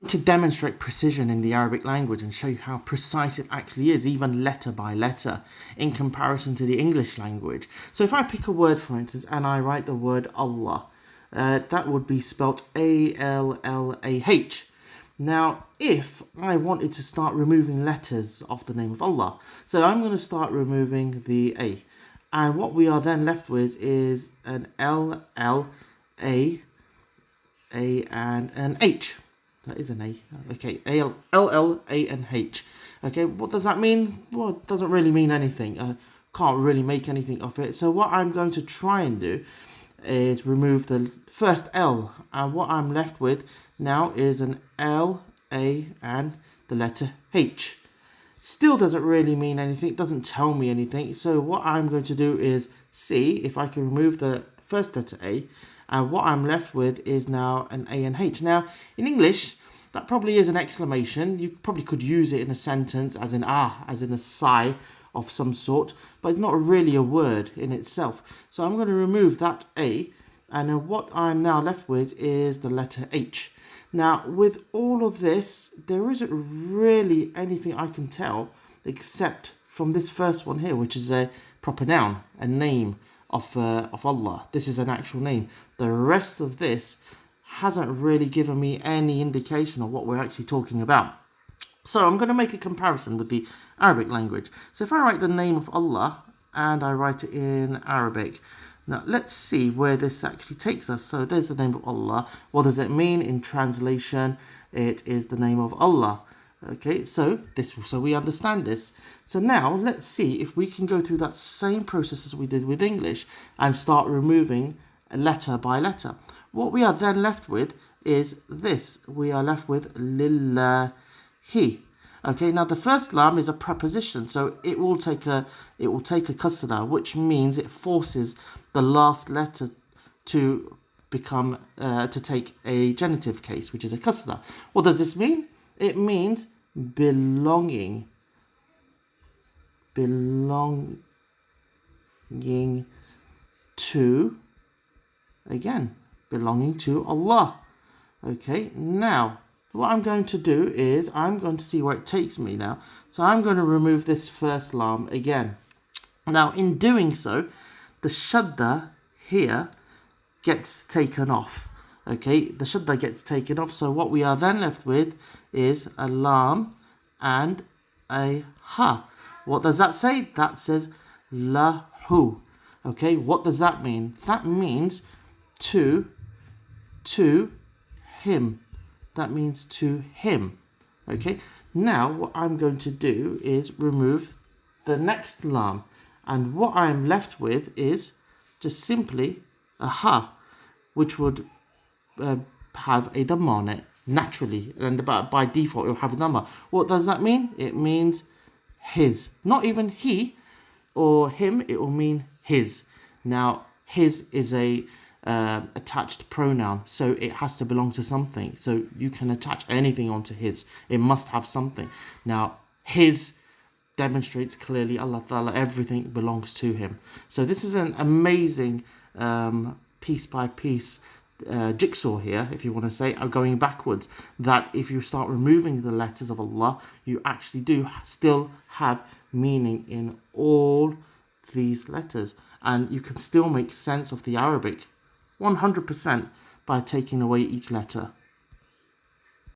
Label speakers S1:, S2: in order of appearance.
S1: To demonstrate precision in the Arabic language and show you how precise it actually is, even letter by letter, in comparison to the English language. So if I pick a word, for instance, and I write the word Allah, that would be spelt A-L-L-A-H. Now, if I wanted to start removing letters off the name of Allah, so I'm going to start removing the A. And what we are then left with is an L, L, A, and an H. That is an A. Okay, L-L-A-N-H. Okay, what does that mean? Well, it doesn't really mean anything. Can't really make anything of it. So what I'm going to try and do is remove the first L. And what I'm left with now is an L, A, and the letter H. Still doesn't really mean anything. It doesn't tell me anything. So what I'm going to do is see if I can remove the first letter A. And what I'm left with is now an A and H. Now, in English, that probably is an exclamation. You probably could use it in a sentence as in as in a sigh of some sort, but it's not really a word in itself. So I'm going to remove that A, and then what I'm now left with is the letter H. Now, with all of this, there isn't really anything I can tell except from this first one here, which is a proper noun, a name of Allah. This is an actual name. The rest of this hasn't really given me any indication of what we're actually talking about. So I'm going to make a comparison with the Arabic language. So if I write the name of Allah and I write it in Arabic, now let's see where this actually takes us. So there's the name of Allah. What does it mean in translation? It is the name of Allah. Okay, so we understand this. So now let's see if we can go through that same process as we did with English and start removing letter by letter. What we are then left with is this. We are left with lillahi. Okay, now the first lam is a preposition, so it will take a kasra, which means it forces the last letter to become to take a genitive case, which is a kasra. What does this mean? It means belonging to, again, belonging to Allah. Okay, now what I'm going to do is I'm going to see where it takes me now. So I'm going to remove this first lam again. Now in doing so, the shadda here gets taken off. Okay, the shadda gets taken off. So what we are then left with is a lam and a ha. What does that say? That says lahu. Okay, what does that mean? That means to him. That means to him. Okay, now what I'm going to do is remove the next lam. And what I'm left with is just simply a ha, which would have a dhamma on it naturally, and by default it will have a dhamma. What does that mean? It means his, not even he or him. It will mean his. Now his is a attached pronoun, so it has to belong to something. So you can attach anything onto his. It must have something. Now his demonstrates clearly Allah Ta'ala, everything belongs to him. So this is an amazing piece by piece jigsaw here, if you want to say, going backwards, that if you start removing the letters of Allah, you actually do still have meaning in all these letters, and you can still make sense of the Arabic 100% by taking away each letter.